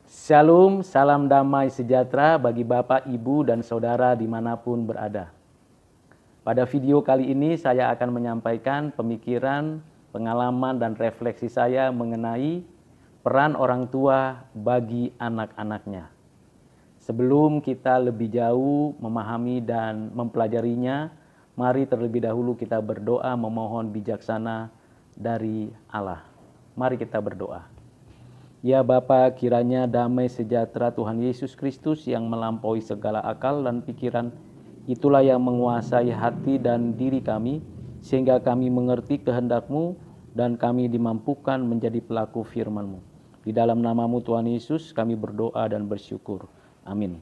Shalom, salam damai sejahtera bagi Bapak, Ibu, dan Saudara dimanapun berada. Pada video kali ini saya akan menyampaikan pemikiran, pengalaman, dan refleksi saya mengenai peran orang tua bagi anak-anaknya. Sebelum kita lebih jauh memahami dan mempelajarinya, mari terlebih dahulu kita berdoa memohon bijaksana dari Allah. Mari kita berdoa. Ya Bapa, kiranya damai sejahtera Tuhan Yesus Kristus yang melampaui segala akal dan pikiran, itulah yang menguasai hati dan diri kami, sehingga kami mengerti kehendak-Mu dan kami dimampukan menjadi pelaku firman-Mu. Di dalam nama-Mu Tuhan Yesus kami berdoa dan bersyukur. Amin.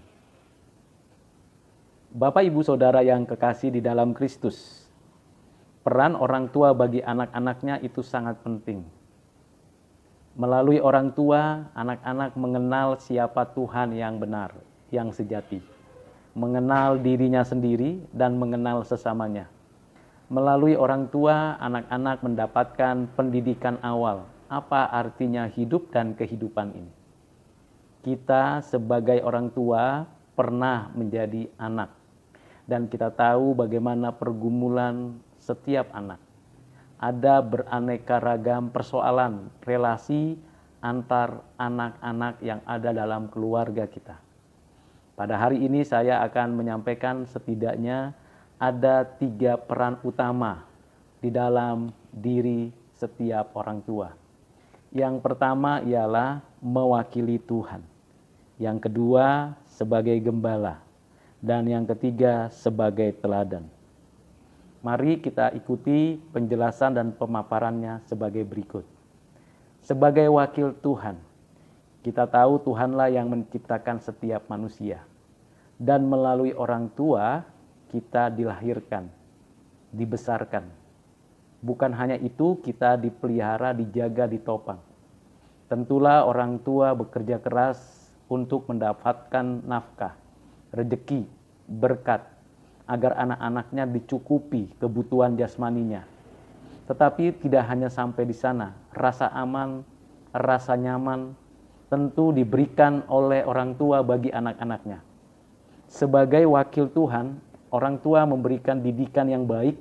Bapak, Ibu, Saudara yang kekasih di dalam Kristus, peran orang tua bagi anak-anaknya itu sangat penting. Melalui orang tua, anak-anak mengenal siapa Tuhan yang benar, yang sejati. Mengenal dirinya sendiri dan mengenal sesamanya. Melalui orang tua, anak-anak mendapatkan pendidikan awal. Apa artinya hidup dan kehidupan ini? Kita sebagai orang tua pernah menjadi anak. Dan kita tahu bagaimana pergumulan setiap anak. Ada beraneka ragam persoalan relasi antar anak-anak yang ada dalam keluarga kita. Pada hari ini saya akan menyampaikan setidaknya ada 3 peran utama di dalam diri setiap orang tua. Yang pertama ialah mewakili Tuhan. Yang kedua sebagai gembala. Dan yang ketiga sebagai teladan. Mari kita ikuti penjelasan dan pemaparannya sebagai berikut. Sebagai wakil Tuhan, kita tahu Tuhanlah yang menciptakan setiap manusia. Dan melalui orang tua, kita dilahirkan, dibesarkan. Bukan hanya itu, kita dipelihara, dijaga, ditopang. Tentulah orang tua bekerja keras untuk mendapatkan nafkah, rezeki, berkat, agar anak-anaknya dicukupi kebutuhan jasmaninya. Tetapi tidak hanya sampai di sana, rasa aman, rasa nyaman tentu diberikan oleh orang tua bagi anak-anaknya. Sebagai wakil Tuhan, orang tua memberikan didikan yang baik,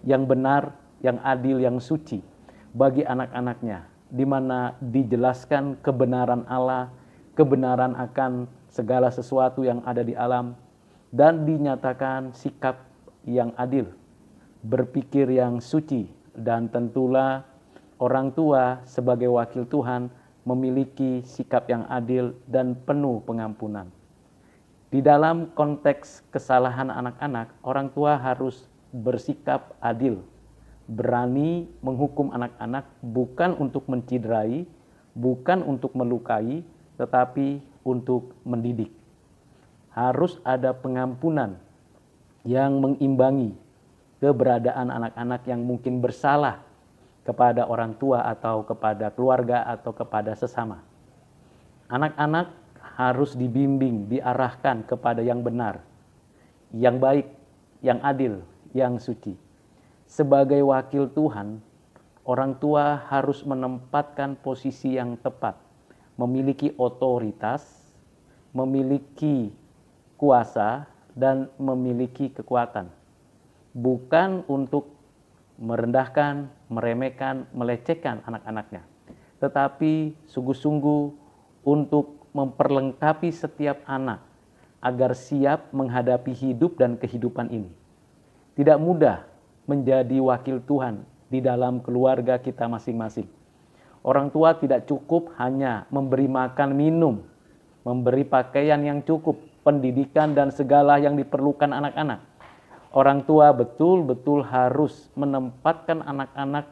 yang benar, yang adil, yang suci bagi anak-anaknya, di mana dijelaskan kebenaran Allah, kebenaran akan segala sesuatu yang ada di alam, dan dinyatakan sikap yang adil, berpikir yang suci, dan tentulah orang tua sebagai wakil Tuhan memiliki sikap yang adil dan penuh pengampunan. Di dalam konteks kesalahan anak-anak, orang tua harus bersikap adil, berani menghukum anak-anak bukan untuk menciderai, bukan untuk melukai, tetapi untuk mendidik. Harus ada pengampunan yang mengimbangi keberadaan anak-anak yang mungkin bersalah kepada orang tua atau kepada keluarga atau kepada sesama. Anak-anak harus dibimbing, diarahkan kepada yang benar, yang baik, yang adil, yang suci. Sebagai wakil Tuhan, orang tua harus menempatkan posisi yang tepat, memiliki otoritas, memiliki kuasa, dan memiliki kekuatan. Bukan untuk merendahkan, meremehkan, melecehkan anak-anaknya, tetapi sungguh-sungguh untuk memperlengkapi setiap anak agar siap menghadapi hidup dan kehidupan ini. Tidak mudah menjadi wakil Tuhan di dalam keluarga kita masing-masing. Orang tua tidak cukup hanya memberi makan minum, memberi pakaian yang cukup, pendidikan dan segala yang diperlukan anak-anak. Orang tua betul-betul harus menempatkan anak-anak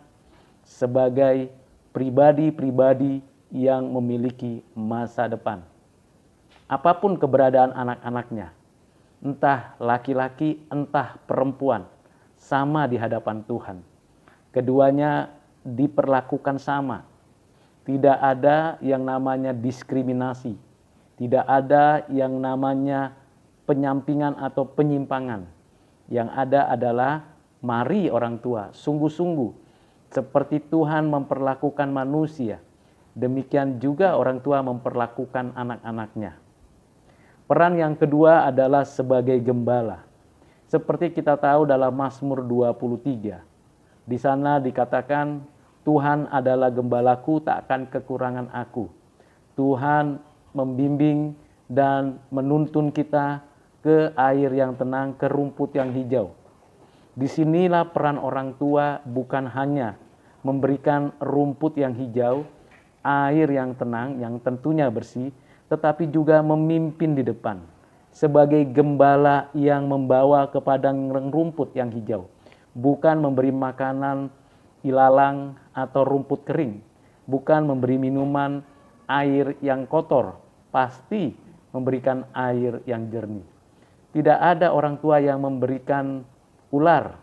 sebagai pribadi-pribadi yang memiliki masa depan. Apapun keberadaan anak-anaknya, entah laki-laki, entah perempuan, sama di hadapan Tuhan. Keduanya diperlakukan sama. Tidak ada yang namanya diskriminasi. Tidak ada yang namanya penyampingan atau penyimpangan. Yang ada adalah mari orang tua sungguh-sungguh seperti Tuhan memperlakukan manusia. Demikian juga orang tua memperlakukan anak-anaknya. Peran yang kedua adalah sebagai gembala. Seperti kita tahu dalam Mazmur 23. Di sana dikatakan, Tuhan adalah gembalaku, tak akan kekurangan aku. Tuhan membimbing dan menuntun kita ke air yang tenang, ke rumput yang hijau. Disinilah peran orang tua, bukan hanya memberikan rumput yang hijau, air yang tenang, yang tentunya bersih, tetapi juga memimpin di depan. Sebagai gembala yang membawa ke padang rumput yang hijau. Bukan memberi makanan ilalang atau rumput kering. Bukan memberi minuman air yang kotor. Pasti memberikan air yang jernih. Tidak ada orang tua yang memberikan ular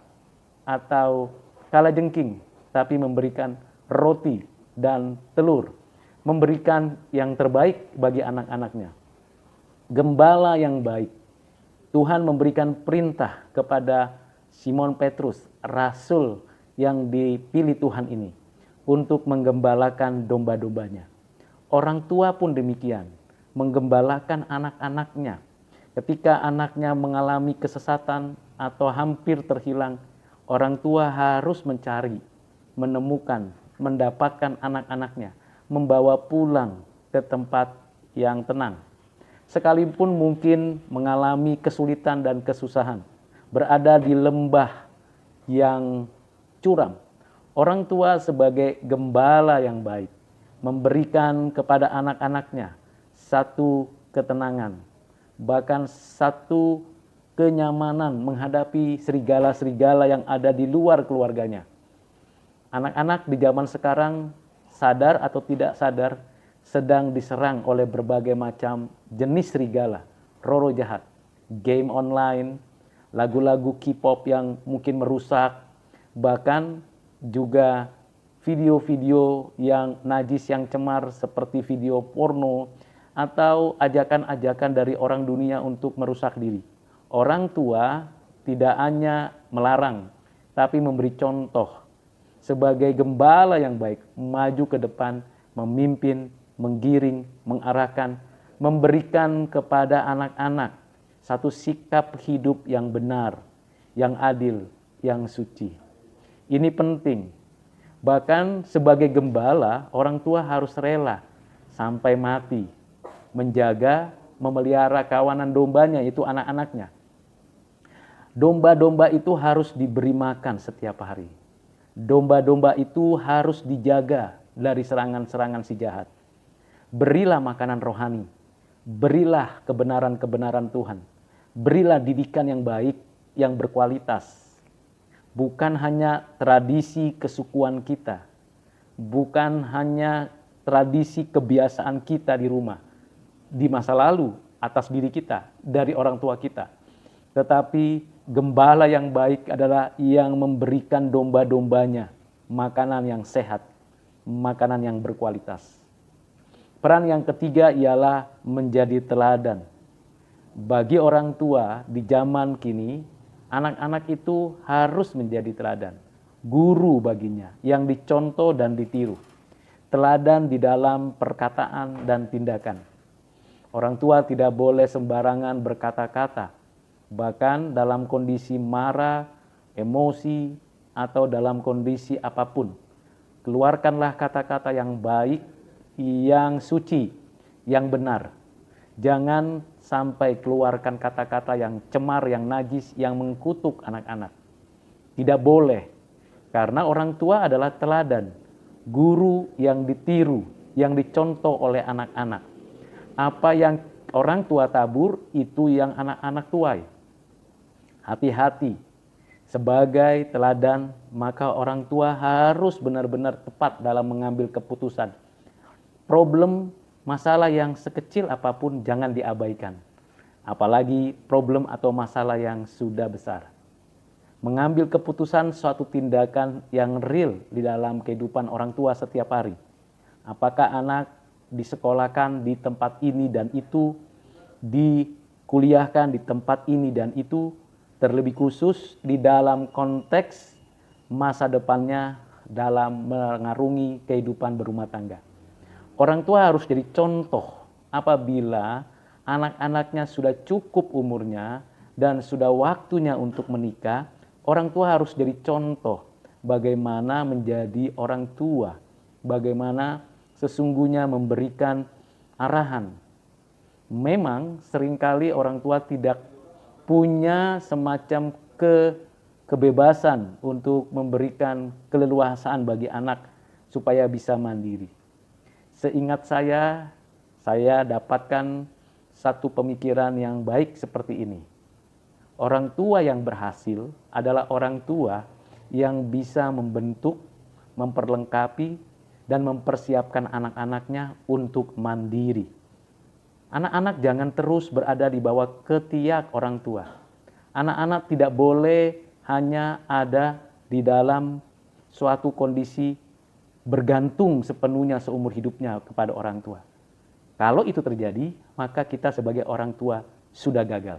atau kalajengking, tapi memberikan roti dan telur, memberikan yang terbaik bagi anak-anaknya. Gembala yang baik. Tuhan memberikan perintah kepada Simon Petrus, rasul yang dipilih Tuhan ini, untuk menggembalakan domba-dombanya. Orang tua pun demikian, menggembalakan anak-anaknya. Ketika anaknya mengalami kesesatan atau hampir terhilang, orang tua harus mencari, menemukan, mendapatkan anak-anaknya, membawa pulang ke tempat yang tenang. Sekalipun mungkin mengalami kesulitan dan kesusahan, berada di lembah yang curam, orang tua sebagai gembala yang baik, memberikan kepada anak-anaknya satu ketenangan, bahkan satu kenyamanan menghadapi serigala-serigala yang ada di luar keluarganya. Anak-anak di zaman sekarang, sadar atau tidak sadar, sedang diserang oleh berbagai macam jenis serigala, roh jahat, game online, lagu-lagu K-pop yang mungkin merusak, bahkan juga video-video yang najis, yang cemar seperti video porno, atau ajakan-ajakan dari orang dunia untuk merusak diri. Orang tua tidak hanya melarang, tapi memberi contoh sebagai gembala yang baik, maju ke depan, memimpin, menggiring, mengarahkan, memberikan kepada anak-anak satu sikap hidup yang benar, yang adil, yang suci. Ini penting. Bahkan sebagai gembala, orang tua harus rela sampai mati menjaga, memelihara kawanan dombanya, itu anak-anaknya. Domba-domba itu harus diberi makan setiap hari. Domba-domba itu harus dijaga dari serangan-serangan si jahat. Berilah makanan rohani, berilah kebenaran-kebenaran Tuhan, berilah didikan yang baik, yang berkualitas. Bukan hanya tradisi kesukuan kita, bukan hanya tradisi kebiasaan kita di rumah, di masa lalu, atas diri kita, dari orang tua kita. Tetapi gembala yang baik adalah yang memberikan domba-dombanya makanan yang sehat, makanan yang berkualitas. Peran yang ketiga ialah menjadi teladan. Bagi orang tua di zaman kini, anak-anak itu harus menjadi teladan. Guru baginya yang dicontoh dan ditiru. Teladan di dalam perkataan dan tindakan. Orang tua tidak boleh sembarangan berkata-kata. Bahkan dalam kondisi marah, emosi, atau dalam kondisi apapun. Keluarkanlah kata-kata yang baik, yang suci, yang benar. Jangan sampai keluarkan kata-kata yang cemar, yang najis, yang mengkutuk anak-anak. Tidak boleh, karena orang tua adalah teladan, guru yang ditiru, yang dicontoh oleh anak-anak. Apa yang orang tua tabur, itu yang anak-anak tuai. Hati-hati, sebagai teladan, maka orang tua harus benar-benar tepat dalam mengambil keputusan. Problem, masalah yang sekecil apapun jangan diabaikan. Apalagi problem atau masalah yang sudah besar. Mengambil keputusan suatu tindakan yang real di dalam kehidupan orang tua setiap hari. Apakah anak disekolahkan di tempat ini dan itu, dikuliahkan di tempat ini dan itu, terlebih khusus di dalam konteks masa depannya dalam mengarungi kehidupan berumah tangga. Orang tua harus jadi contoh apabila anak-anaknya sudah cukup umurnya dan sudah waktunya untuk menikah. Orang tua harus jadi contoh bagaimana menjadi orang tua, bagaimana sesungguhnya memberikan arahan. Memang seringkali orang tua tidak punya semacam kebebasan untuk memberikan keleluasaan bagi anak supaya bisa mandiri. Seingat saya dapatkan satu pemikiran yang baik seperti ini. Orang tua yang berhasil adalah orang tua yang bisa membentuk, memperlengkapi, dan mempersiapkan anak-anaknya untuk mandiri. Anak-anak jangan terus berada di bawah ketiak orang tua. Anak-anak tidak boleh hanya ada di dalam suatu kondisi bergantung sepenuhnya seumur hidupnya kepada orang tua. Kalau itu terjadi, maka kita sebagai orang tua sudah gagal.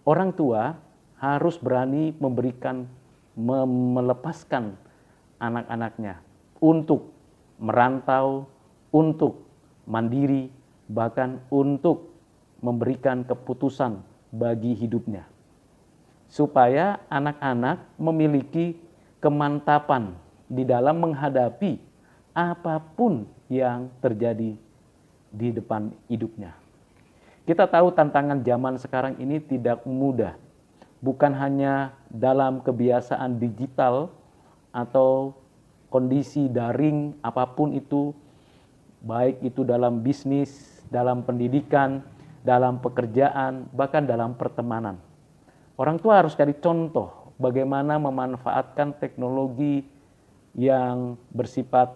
Orang tua harus berani melepaskan anak-anaknya untuk merantau, untuk mandiri, bahkan untuk memberikan keputusan bagi hidupnya. Supaya anak-anak memiliki kemantapan di dalam menghadapi apapun yang terjadi di depan hidupnya. Kita tahu tantangan zaman sekarang ini tidak mudah. Bukan hanya dalam kebiasaan digital atau kondisi daring apapun itu, baik itu dalam bisnis, dalam pendidikan, dalam pekerjaan, bahkan dalam pertemanan. Orang tua harus cari contoh bagaimana memanfaatkan teknologi yang bersifat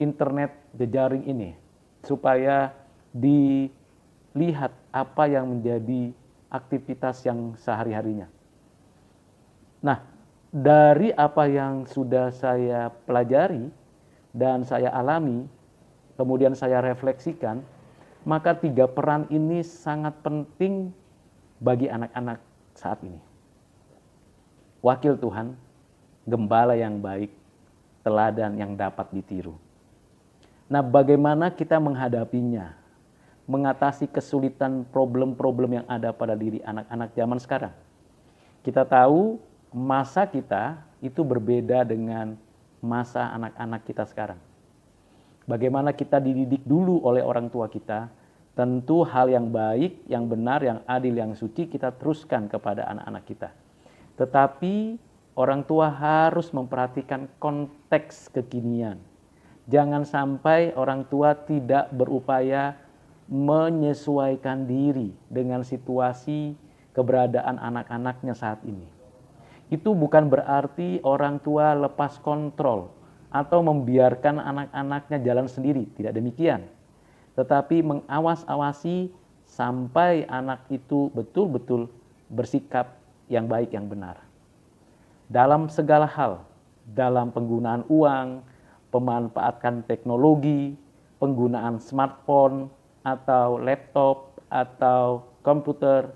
internet jejaring ini supaya dilihat apa yang menjadi aktivitas yang sehari-harinya. Nah, dari apa yang sudah saya pelajari dan saya alami, kemudian saya refleksikan, maka 3 peran ini sangat penting bagi anak-anak saat ini. Wakil Tuhan, gembala yang baik, teladan yang dapat ditiru. Nah, bagaimana kita menghadapinya? Mengatasi kesulitan problem-problem yang ada pada diri anak-anak zaman sekarang. Kita tahu masa kita itu berbeda dengan masa anak-anak kita sekarang. Bagaimana kita dididik dulu oleh orang tua kita, tentu hal yang baik, yang benar, yang adil, yang suci kita teruskan kepada anak-anak kita. Tetapi orang tua harus memperhatikan konteks kekinian. Jangan sampai orang tua tidak berupaya menyesuaikan diri dengan situasi keberadaan anak-anaknya saat ini. Itu bukan berarti orang tua lepas kontrol atau membiarkan anak-anaknya jalan sendiri, tidak demikian. Tetapi mengawas-awasi sampai anak itu betul-betul bersikap yang baik, yang benar. Dalam segala hal, dalam penggunaan uang, pemanfaatan teknologi, penggunaan smartphone, atau laptop, atau komputer,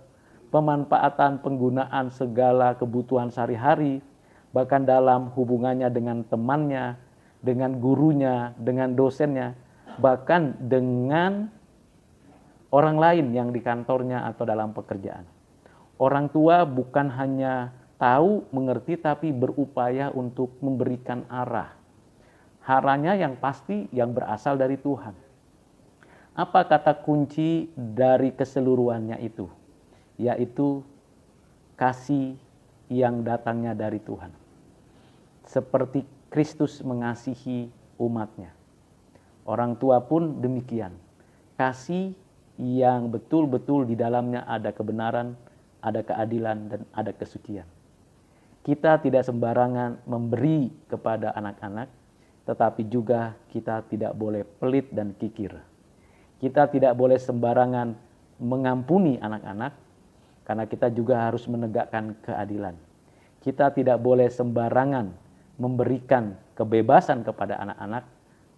pemanfaatan penggunaan segala kebutuhan sehari-hari, bahkan dalam hubungannya dengan temannya, dengan gurunya, dengan dosennya, bahkan dengan orang lain yang di kantornya atau dalam pekerjaan. Orang tua bukan hanya tahu, mengerti, tapi berupaya untuk memberikan arah. Arahnya yang pasti yang berasal dari Tuhan. Apa kata kunci dari keseluruhannya itu? Yaitu kasih yang datangnya dari Tuhan. Seperti Kristus mengasihi umatnya. Orang tua pun demikian. Kasih yang betul-betul di dalamnya ada kebenaran, ada keadilan, dan ada kesucian. Kita tidak sembarangan memberi kepada anak-anak, tetapi juga kita tidak boleh pelit dan kikir. Kita tidak boleh sembarangan mengampuni anak-anak, karena kita juga harus menegakkan keadilan. Kita tidak boleh sembarangan memberikan kebebasan kepada anak-anak,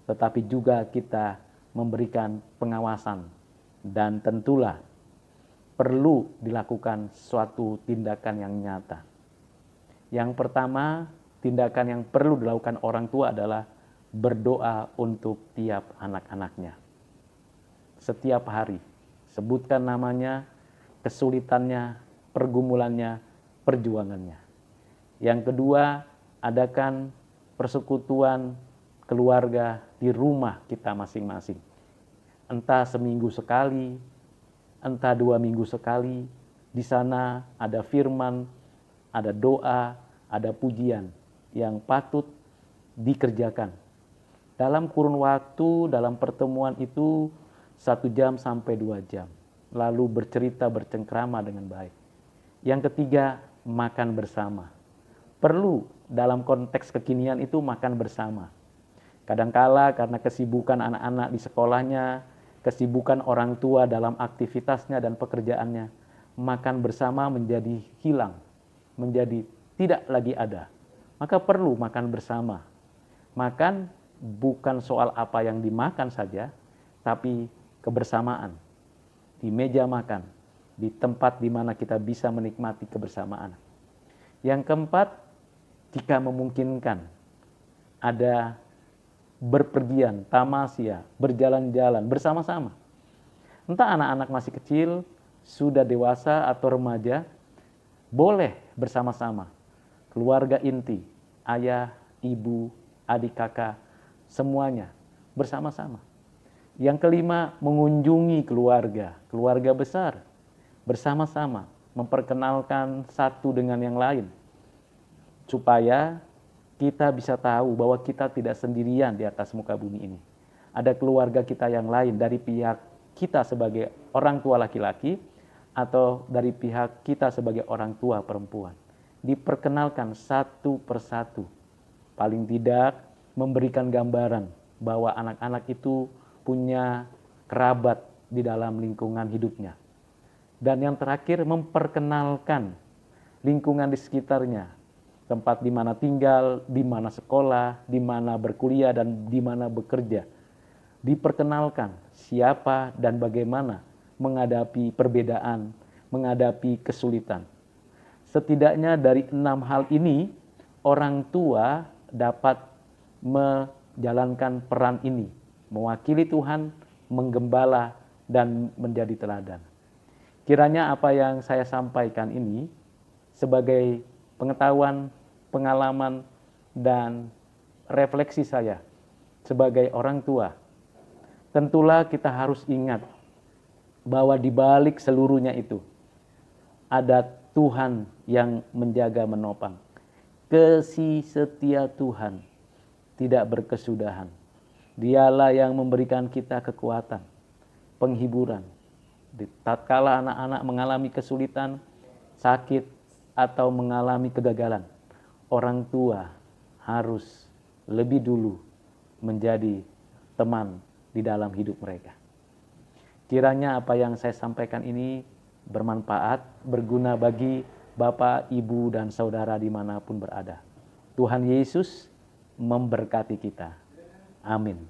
tetapi juga kita memberikan pengawasan. Dan tentulah perlu dilakukan suatu tindakan yang nyata. Yang pertama, tindakan yang perlu dilakukan orang tua adalah berdoa untuk tiap anak-anaknya. Setiap hari, sebutkan namanya, kesulitannya, pergumulannya, perjuangannya. Yang kedua, adakan persekutuan keluarga di rumah kita masing-masing. Entah seminggu sekali, entah 2 minggu sekali, di sana ada firman, ada doa, ada pujian yang patut dikerjakan. Dalam kurun waktu, dalam pertemuan itu 1 jam sampai 2 jam. Lalu bercerita, bercengkrama dengan baik. Yang ketiga, makan bersama. Perlu dalam konteks kekinian itu makan bersama. Kadangkala karena kesibukan anak-anak di sekolahnya, kesibukan orang tua dalam aktivitasnya dan pekerjaannya, makan bersama menjadi hilang, menjadi tidak lagi ada. Maka perlu makan bersama. Makan bukan soal apa yang dimakan saja, tapi kebersamaan. Di meja makan, di tempat di mana kita bisa menikmati kebersamaan. Yang keempat, jika memungkinkan, ada berpergian, tamasya, berjalan-jalan bersama-sama. Entah anak-anak masih kecil, sudah dewasa atau remaja, boleh bersama-sama. Keluarga inti, ayah, ibu, adik kakak, semuanya bersama-sama. Yang kelima, mengunjungi keluarga besar, bersama-sama, memperkenalkan satu dengan yang lain, supaya kita bisa tahu bahwa kita tidak sendirian di atas muka bumi ini. Ada keluarga kita yang lain dari pihak kita sebagai orang tua laki-laki atau dari pihak kita sebagai orang tua perempuan. Diperkenalkan satu persatu. Paling tidak memberikan gambaran bahwa anak-anak itu punya kerabat di dalam lingkungan hidupnya. Dan yang terakhir, memperkenalkan lingkungan di sekitarnya. Tempat di mana tinggal, di mana sekolah, di mana berkuliah, dan di mana bekerja. Diperkenalkan siapa dan bagaimana menghadapi perbedaan, menghadapi kesulitan. Setidaknya dari 6 hal ini, orang tua dapat menjalankan peran ini, mewakili Tuhan, menggembala, dan menjadi teladan. Kiranya apa yang saya sampaikan ini sebagai pengetahuan, pengalaman, dan refleksi saya sebagai orang tua. Tentulah kita harus ingat bahwa di balik seluruhnya itu ada Tuhan yang menjaga menopang. Kasih setia Tuhan tidak berkesudahan. Dialah yang memberikan kita kekuatan, penghiburan. Tatkala anak-anak mengalami kesulitan, sakit, atau mengalami kegagalan, orang tua harus lebih dulu menjadi teman di dalam hidup mereka. Kiranya apa yang saya sampaikan ini bermanfaat, berguna bagi Bapak, Ibu, dan Saudara dimanapun berada. Tuhan Yesus memberkati kita. Amin.